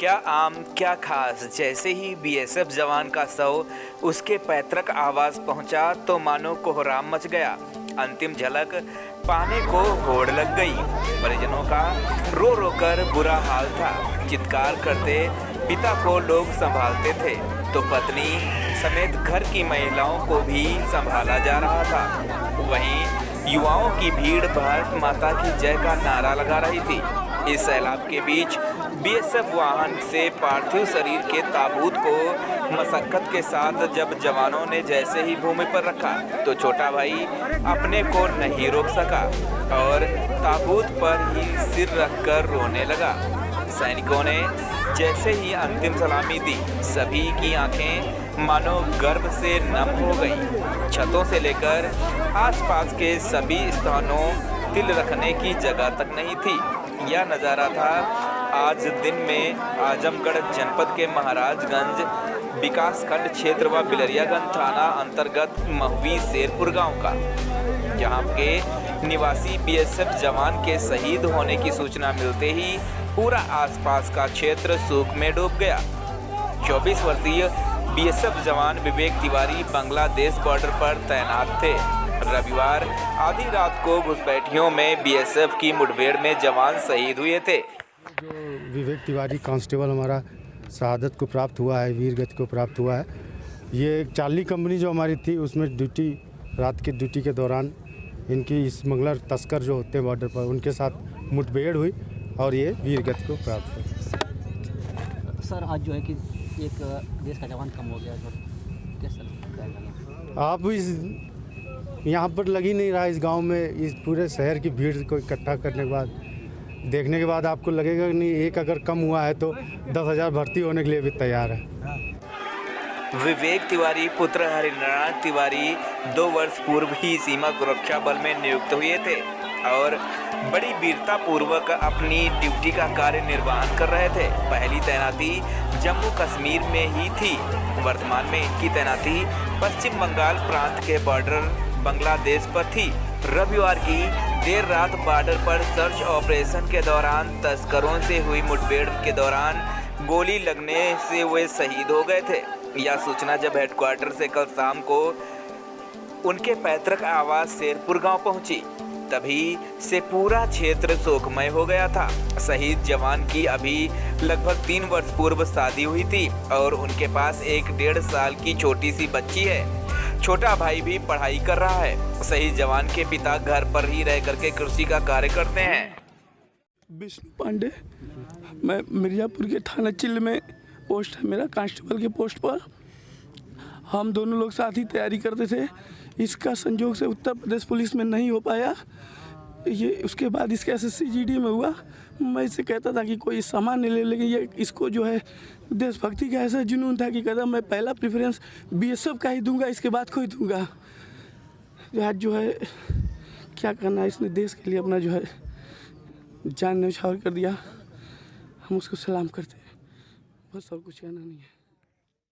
क्या आम क्या खास, जैसे ही बीएसएफ जवान का शव उसके पैतृक आवास पहुंचा तो मानो कोहराम मच गया। अंतिम झलक पाने को होड़ लग गई। परिजनों का रो रो कर बुरा हाल था। चित्कार करते पिता को लोग संभालते थे तो पत्नी समेत घर की महिलाओं को भी संभाला जा रहा था। वहीं युवाओं की भीड़ भारत माता की जय का नारा लगा रही थी। इस सैलाब के बीच बीएसएफ वाहन से पार्थिव शरीर के ताबूत को मशक्कत के साथ जब जवानों ने जैसे ही भूमि पर रखा तो छोटा भाई अपने को नहीं रोक सका और ताबूत पर ही सिर रखकर रोने लगा। सैनिकों ने जैसे ही अंतिम सलामी दी, सभी की आंखें मानो गर्व से नम हो गई। छतों से लेकर आसपास के सभी स्थानों तिल रखने की जगह तक नहीं थी। यह नज़ारा था आज दिन में आजमगढ़ जनपद के महाराजगंज विकासखंड क्षेत्र व बिलरियागंज थाना अंतर्गत महुवी शेरपुर गांव का, जहां के निवासी बीएसएफ जवान के शहीद होने की सूचना मिलते ही पूरा आसपास का क्षेत्र शोक में डूब गया। 24 वर्षीय बीएसएफ जवान विवेक तिवारी बांग्लादेश बॉर्डर पर तैनात थे। रविवार आधी रात को घुसपैठियों में बीएसएफ की मुठभेड़ में जवान शहीद हुए थे। जो विवेक तिवारी कांस्टेबल हमारा शहादत को प्राप्त हुआ है, वीर गति को प्राप्त हुआ है। ये चार्ली कंपनी जो हमारी थी उसमें रात की ड्यूटी के दौरान इनकी स्मगलर तस्कर जो होते हैं बॉर्डर पर, उनके साथ मुठभेड़ हुई और ये वीर गति को प्राप्त हुआ। सर आज जो है कि एक देश का जवान कम हो गया, तो कैसा आप इस यहाँ पर लग ही नहीं रहा इस गांव में। इस पूरे शहर की भीड़ को इकट्ठा करने के बाद, देखने के बाद आपको लगेगा कि नहीं, एक अगर कम हुआ है तो 10,000 भर्ती होने के लिए भी तैयार है। विवेक तिवारी पुत्र हरिनारायण तिवारी 2 वर्ष पूर्व ही सीमा सुरक्षा बल में नियुक्त हुए थे और बड़ी वीरता पूर्वक अपनी ड्यूटी का कार्य निर्वहन कर रहे थे। पहली तैनाती जम्मू कश्मीर में ही थी। वर्तमान में इनकी तैनाती पश्चिम बंगाल प्रांत के बॉर्डर बांग्लादेश पर थी। रविवार की देर रात बॉर्डर पर सर्च ऑपरेशन के दौरान तस्करों से हुई मुठभेड़ के दौरान गोली लगने से वे शहीद हो गए थे। यह सूचना जब हेडक्वार्टर से कल शाम को उनके पैतृक आवास शेरपुर गांव पहुंची, तभी से पूरा क्षेत्र शोकमय हो गया था। शहीद जवान की अभी लगभग 3 वर्ष पूर्व शादी हुई थी और उनके पास एक 1.5 साल की छोटी सी बच्ची है। छोटा भाई भी पढ़ाई कर रहा है। शहीद जवान के पिता घर पर ही रह करके कृषि का कार्य करते हैं। विष्णु पांडे, मैं मिर्जापुर के थाना चिल्ल में पोस्ट है मेरा, कांस्टेबल के पोस्ट पर। हम दोनों लोग साथ ही तैयारी करते थे। इसका संयोग से उत्तर प्रदेश पुलिस में नहीं हो पाया। ये उसके बाद इसका एसएससी जीडी में हुआ। मैं इससे कहता था कि कोई सामान नहीं ले, लेकिन ये इसको जो है देशभक्ति का ऐसा जुनून था कि कहता मैं पहला प्रेफरेंस बीएसएफ का ही दूंगा, इसके बाद कोई दूंगा। आज जो है क्या करना है, इसने देश के लिए अपना जो है जान न्यौछावर कर दिया। हम उसको सलाम करते हैं, बस और कुछ कहना नहीं है।